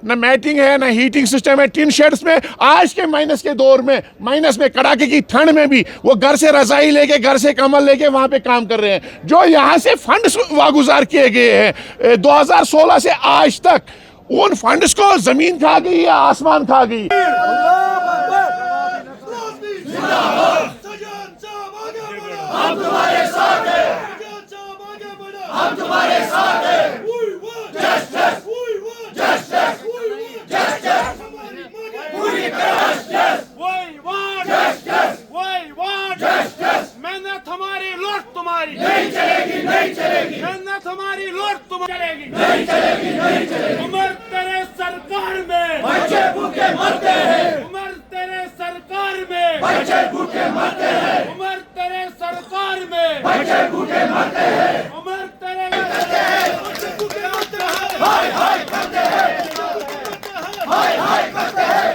न मैटिंग है, न हीटिंग सिस्टम है। टिन शेड्स में आज के माइनस के दौर में, माइनस में कड़ाके की ठंड में भी वो घर से रजाई लेके, घर से कंबल लेके वहां पे काम कर रहे हैं। जो यहां से फंड्स वागुजार किए गए हैं 2016 से आज तक, उन फंड्स को जमीन खा गई या आसमान खा गई। हम तुम्हारे साथ हैं, हम तुम्हारे साथ हैं। जस्टिस, जस्टिस, जस्टिस, पूरी तरह जस्टिस, जस्टिस, जस्टिस। मेहनत हमारी, लूट तुम्हारी नहीं चलेगी, नहीं चलेगी, मेहनत हमारी, लूट तुम्हारी चलेगी, नहीं चलेगी, नहीं चलेगी। उमर तेरे सरकार में बच्चे भूखे मरते हैं, उमर तेरे सरकार में बच्चे भूखे मरते हैं, उमर तेरे सरकार में बच्चे भूखे मरते हैं, उमर तेरे हाय हाय करते हैं, हाय हाय करते हैं,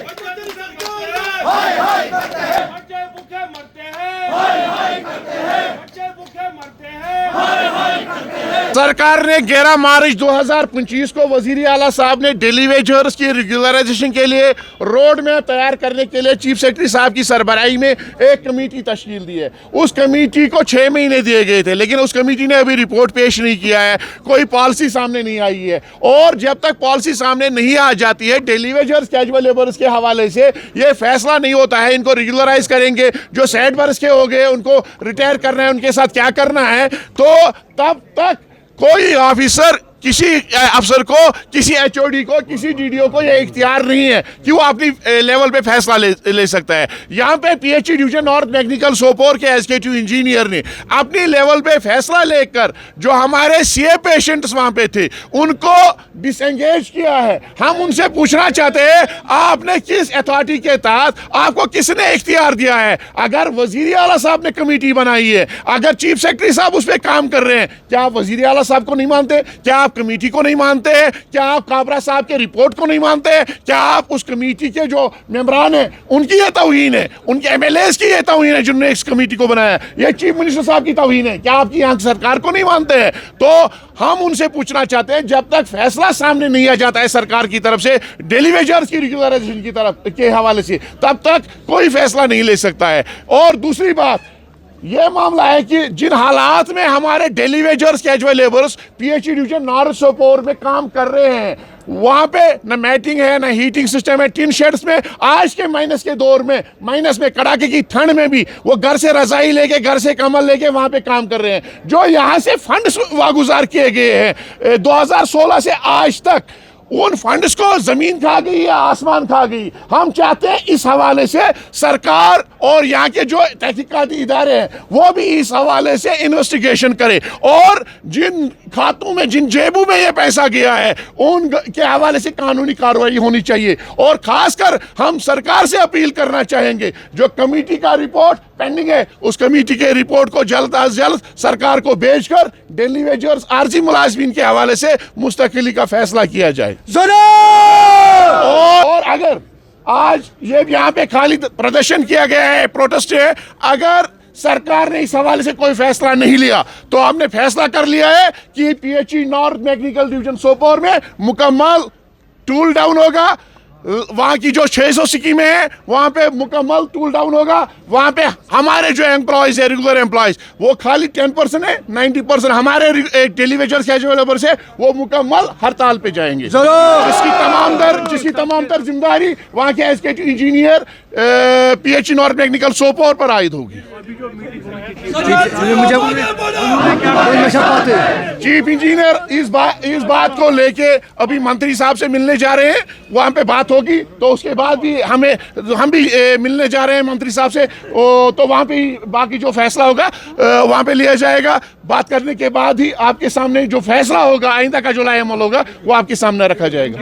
हाय हाय करते हैं, बच्चे भूखे मरते हैं, हाय हाय करते हैं, बच्चे भूखे मरते हैं। हाय हाय करते हैं। सरकार ने 11 मार्च 2025 को वजीर आला साहब ने डेली वेजर्स की रेगुलराइजेशन के लिए रोड मैप तैयार करने के लिए चीफ सेक्रेटरी साहब की सरबराही में एक कमेटी तश्कील दी है। उस कमेटी को 6 महीने दिए गए थे, लेकिन उस कमेटी ने अभी रिपोर्ट पेश नहीं किया है, कोई पॉलिसी सामने नहीं आई है। और जब तक पॉलिसी सामने नहीं आ जाती है, डेली वेजर्स कैजुअल लेबर्स के हवाले से ये फैसला नहीं होता है इनको रेगुलराइज करेंगे, जो सैड बर्स के हो गए उनको रिटायर करना है, उनके साथ क्या करना है, तो तब तक कोई ऑफिसर किसी अफसर को, किसी एचओडी को, किसी डीडीओ को यह इख्तियार नहीं है कि वो अपनी लेवल पे फैसला ले सकता है। यहाँ पे PHE division north mechanical Sopore के एसकेटी इंजीनियर ने अपनी लेवल पे फैसला लेकर जो हमारे सीए पेशेंट्स वहाँ पे थे उनको डिसएंगेज किया है। हम उनसे पूछना चाहते हैं, आपने किस अथॉरिटी के तहत, आपको किसने इख्तियार दिया है? अगर वजीर आला साहब ने कमेटी बनाई है, अगर चीफ सेक्रेटरी साहब उस पर काम कर रहे हैं, क्या आप वजीर आला साहब को नहीं मानते? क्या आप कमेटी को नहीं मानते हैं? क्या आप काबरा साहब के रिपोर्ट को नहीं मानते हैं? क्या आप उस कमेटी के जो मेंबरान हैं उनकी ये तौहीन है, उनके एमएलएस की ये तौहीन है जिन्होंने इस कमेटी को बनाया? ये चीफ मिनिस्टर साहब की तौहीन है? क्या आपकी यहाँ सरकार को नहीं मानते हैं? तो हम उनसे पूछना चाहते हैं, जब तक फैसला सामने नहीं आ जाता है सरकार की तरफ से डेली वेजर्स की रेगुलराइजेशन की तरफ के हवाले से, तब तक कोई फैसला नहीं ले सकता है। और दूसरी बात यह मामला है कि जिन हालात में हमारे daily wagers casual labours PHE division north Sopore में काम कर रहे हैं, वहां पे न मैटिंग है, न हीटिंग सिस्टम है। टिन शेड्स में आज के माइनस के दौर में, माइनस में कड़ाके की ठंड में भी वो घर से रजाई लेके, घर से कंबल लेके वहां पे काम कर रहे हैं। जो यहां से फंड्स वागुजार किए गए हैं 2016 से आज तक, उन फंड्स को जमीन खा गई या आसमान खा गई। हम चाहते हैं इस हवाले से सरकार और यहाँ के जो तहकीकाती इदारे हैं वो भी इस हवाले से इन्वेस्टिगेशन करें, और जिन खातों में, जिन जेबों में ये पैसा गया है उन के हवाले से कानूनी कार्रवाई होनी चाहिए। और खासकर हम सरकार से अपील करना चाहेंगे, जो कमेटी का रिपोर्ट पेंडिंग है, उस कमेटी के रिपोर्ट को जल्द अज जल्द सरकार को भेजकर डेली वेजर्स आरजी मुलाजमीन के हवाले से मुस्तकिली का फैसला किया जाए। और अगर आज ये यहाँ पे खाली प्रदर्शन किया गया है, प्रोटेस्ट है, अगर सरकार ने इस हवाले से कोई फैसला नहीं लिया तो हमने फैसला कर लिया है कि PHE north mechanical division Sopore में मुकम्मल टूल डाउन होगा। वहाँ की जो 600 स्कीमें हैं वहाँ पे मुकम्मल टूल डाउन होगा। वहाँ पे हमारे जो एम्प्लॉयज़ है, रेगुलर एम्प्लॉयज़, वो खाली 10% है, 90% हमारे डेली वेजर्स कैजुअल लेबर्स है, वो मुकम्मल हड़ताल पे जाएंगे। जिसकी तमाम तर जिम्मेदारी वहाँ के एसकेटी engineer PHE north mechanical Sopore पर आयद होगी। चीफ इंजीनियर इस बात को लेके अभी मंत्री साहब से मिलने जा रहे हैं, वहाँ पे बात होगी, तो उसके बाद भी हम भी मिलने जा रहे हैं मंत्री साहब से, तो वहाँ पे बाकी जो फैसला होगा वहाँ पे लिया जाएगा। बात करने के बाद ही आपके सामने जो फैसला होगा, आइंदा का जो लाएअमल होगा वो आपके सामने रखा जाएगा।